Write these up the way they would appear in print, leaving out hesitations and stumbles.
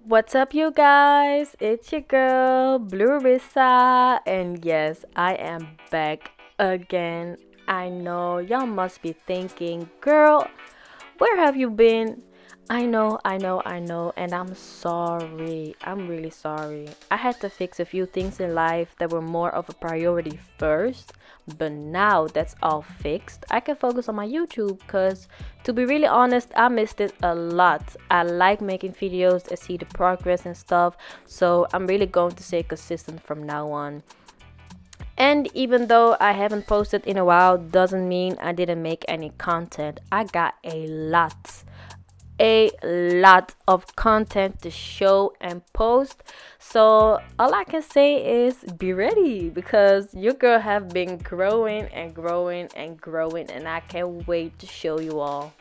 What's up, you guys? It's your girl, Bluerissa, and yes, I am back again. I know y'all must be thinking, girl, where have you been? I know, and I'm sorry. I'm really sorry. I had to fix a few things in life that were more of a priority first, but now that's all fixed. I can focus on my YouTube because, to be really honest, I missed it a lot. I like making videos and see the progress and stuff, so I'm really going to stay consistent from now on. And even though I haven't posted in a while, doesn't mean I didn't make any content. I got a lot of content to show and post. So all I can say is be ready because your girl have been growing and growing and growing, and I can't wait to show you all.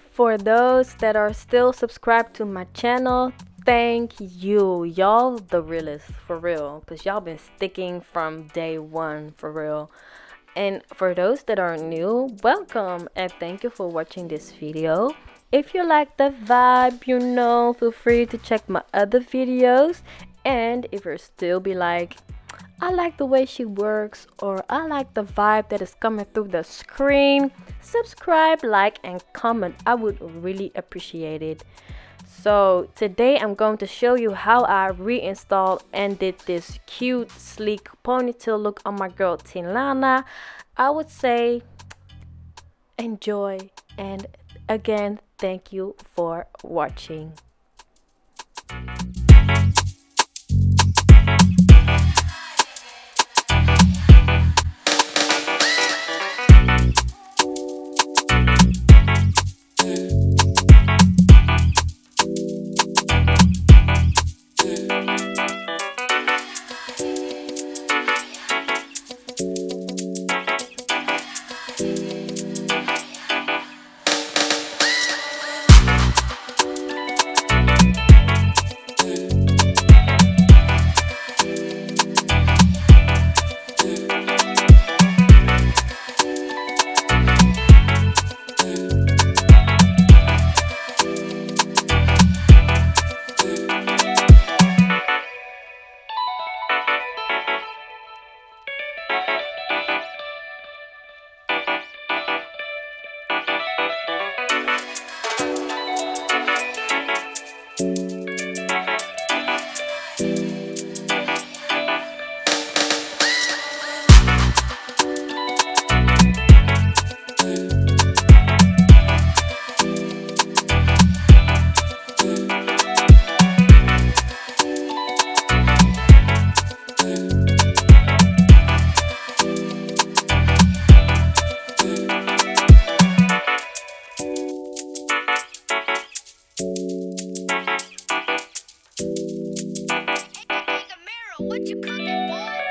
For those that are still subscribed to my channel, thank you. Y'all the realest for real, because y'all been sticking from day one for real. And for those that are new, welcome and thank you for watching this video. If you like the vibe, feel free to check my other videos. And if you're still be like, I like the way she works, or I like the vibe that is coming through the screen, subscribe, like, and comment. I would really appreciate it. So today I'm going to show you how I reinstalled and did this cute sleek ponytail look on my girl Tinlana. I would say enjoy, and again thank you for watching. What you cooking, boy?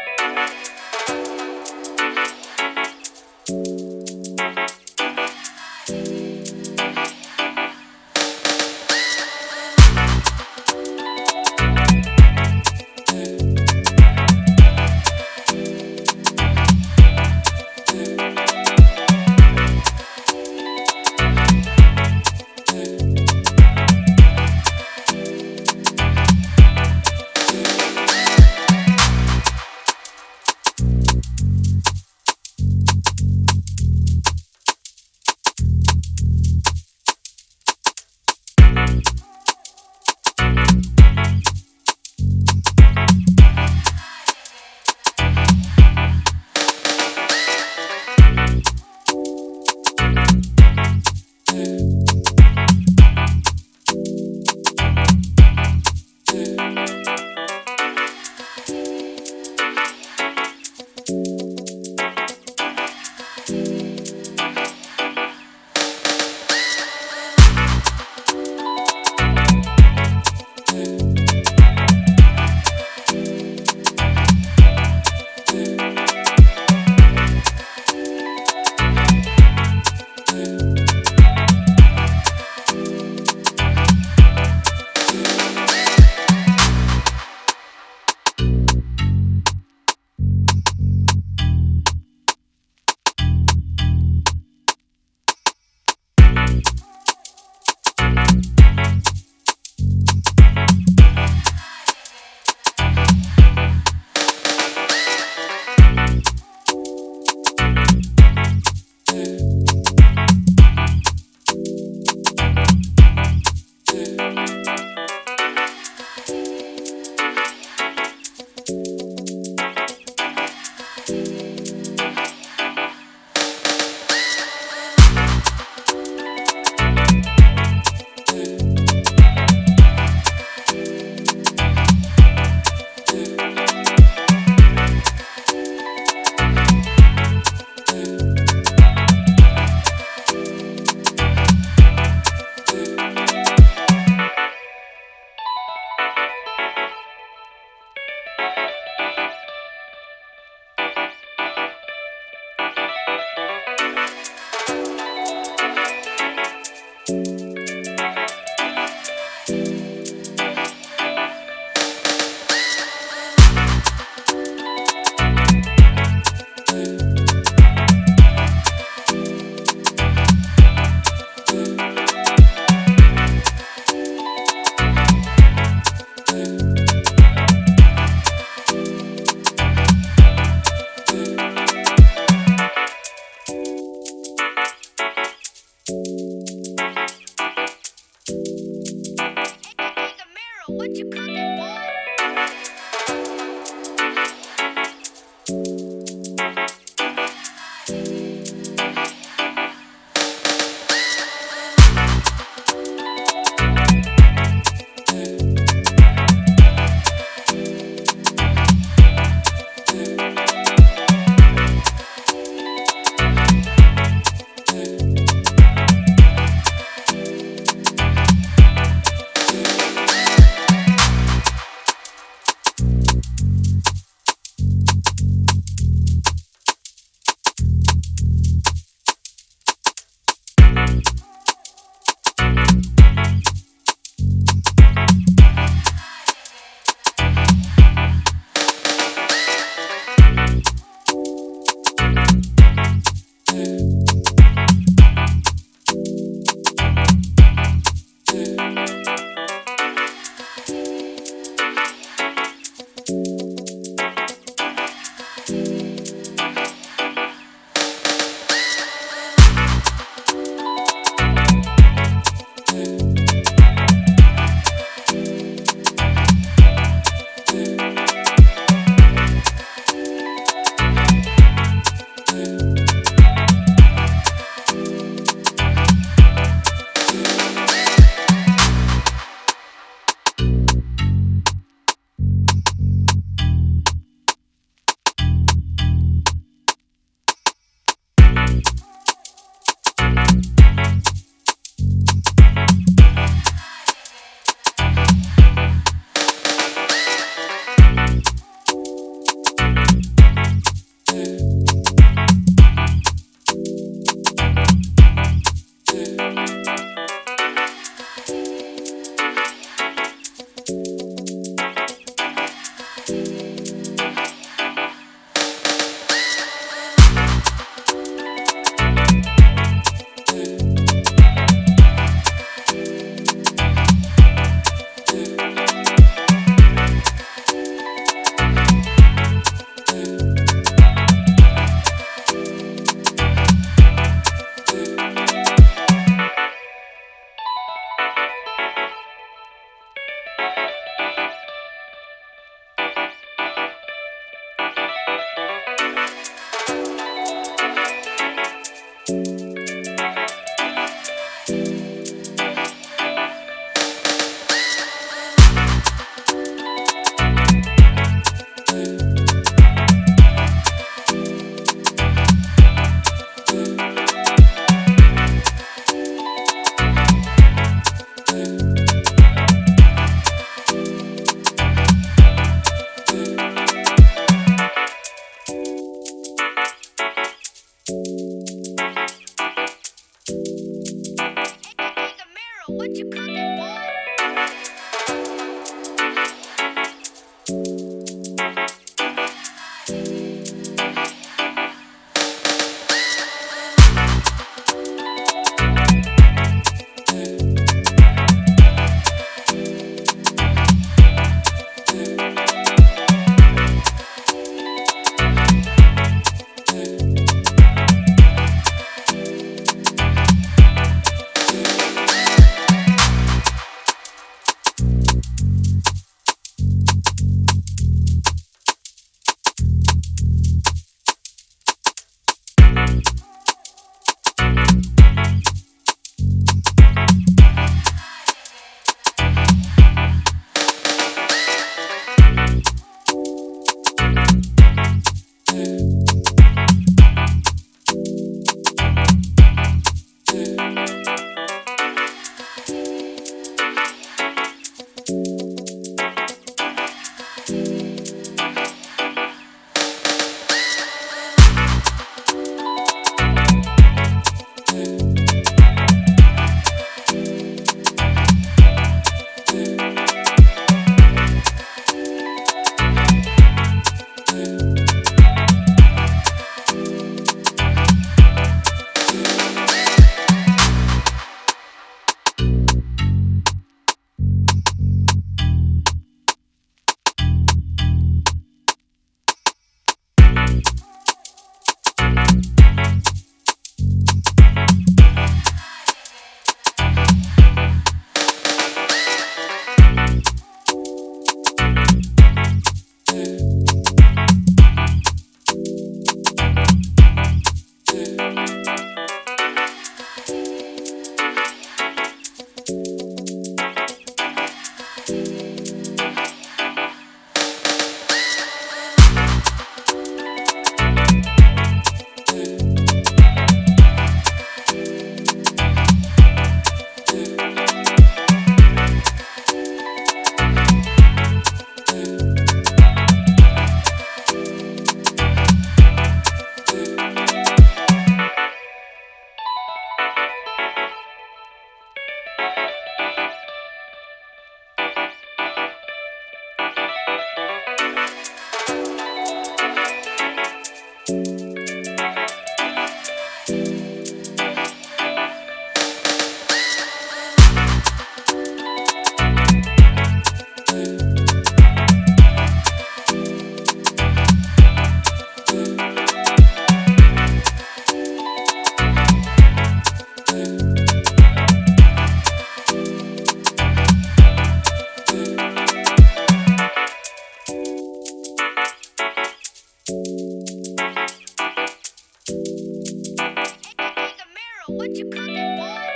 What you cooking, boy?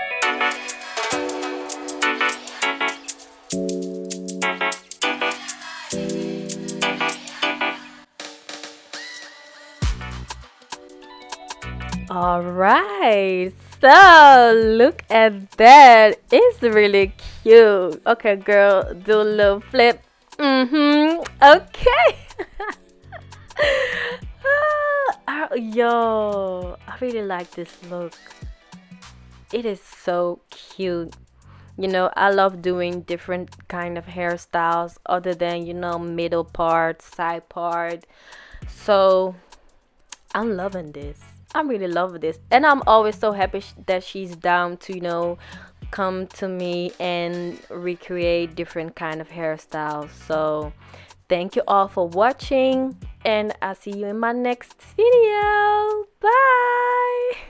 All right. So look at that. It's really cute. Okay, girl, do a little flip. Okay. Yo, I really like this look. It is so cute. I love doing different kind of hairstyles other than, middle part, side part. So I'm loving this. I'm really loving this. And I'm always so happy that she's down to, come to me and recreate different kind of hairstyles. So thank you all for watching and I'll see you in my next video. Bye.